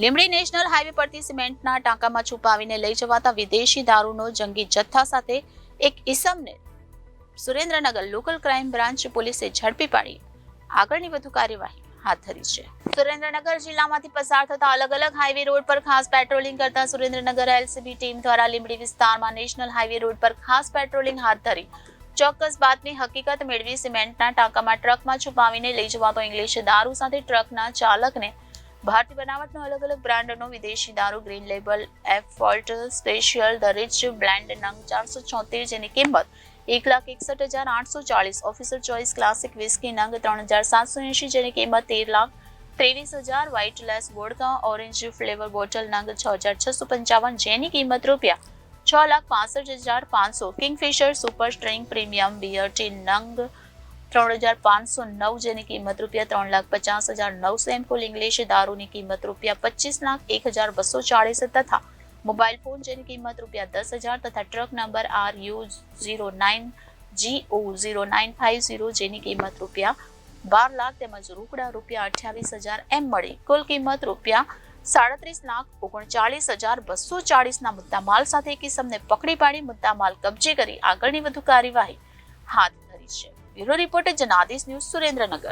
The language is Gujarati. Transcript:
લીંબડી નેશનલ હાઈવે પરથી સિમેન્ટના ટાંકામાં છુપાવીને લઈ જવાતા વિદેશી દારૂનો જંગી જથ્થા સાથે એક ઈસમને સુરેન્દ્રનગર લોકલ ક્રાઇમ બ્રાન્ચ પોલીસે ઝડપી પાડી આગળની વધુ કાર્યવાહી હાથ ધરી છે. સુરેન્દ્રનગર જિલ્લામાંથી પસાર થતા અલગ અલગ હાઈવે રોડ પર ખાસ પેટ્રોલિંગ કરતા સુરેન્દ્રનગર એલસીબી ટીમ દ્વારા લીંબડી વિસ્તારમાં નેશનલ હાઈવે રોડ પર ખાસ પેટ્રોલિંગ હાથ ધરી ચોક્કસ બાતમી હકીકત મેળવી સિમેન્ટના ટાંકામાં ટ્રકમાં છુપાવીને લઈ જવાતો ઇંગ્લિશ દારૂ સાથે ટ્રકના ચાલકને ભારતીય બનાવટનો અલગ અલગ બ્રાન્ડનો વિદેશી દારૂ ગ્રીન લેબલ એફોલ્ટ સ્પેશિયલ ધ રીચ બ્લેન્ડ નંગ 476 જેની કિંમત 1,61,840, ઓફિસર ચોઇસ ક્લાસિક વિસ્કી નંગ 3,780 જેની કિંમત 13,23,000, White Lace vodka orange flavour bottle નંગ 6,655 જેની કિંમત રૂપિયા 6,65,500, Kingfisher super strong premium beer ટી નંગ 3,509 જેની કિંમત રૂપિયા 3,50,900, એમ્પુલ ઇંગ્લિશ દારૂની કિંમત રૂપિયા 25,01,240 તથા મોબાઈલ ફોન જેની કિંમત રૂપિયા 10,000 તથા ટ્રક નંબર RU09GO0950 જેની કિંમત રૂપિયા 12 લાખ તેમજ રોકડા રૂપિયા 28,000 એમ મળી કુલ કિંમત રૂપિયા 37,39,240 મુદ્દામાલ સાથે એક ઇસમને પકડી પાડી મુદ્દામાલ કબજે કરી આગળની વધુ કાર્યવાહી હાથ ધરી છે. Bureau reporter Janadesh news Surendranagar.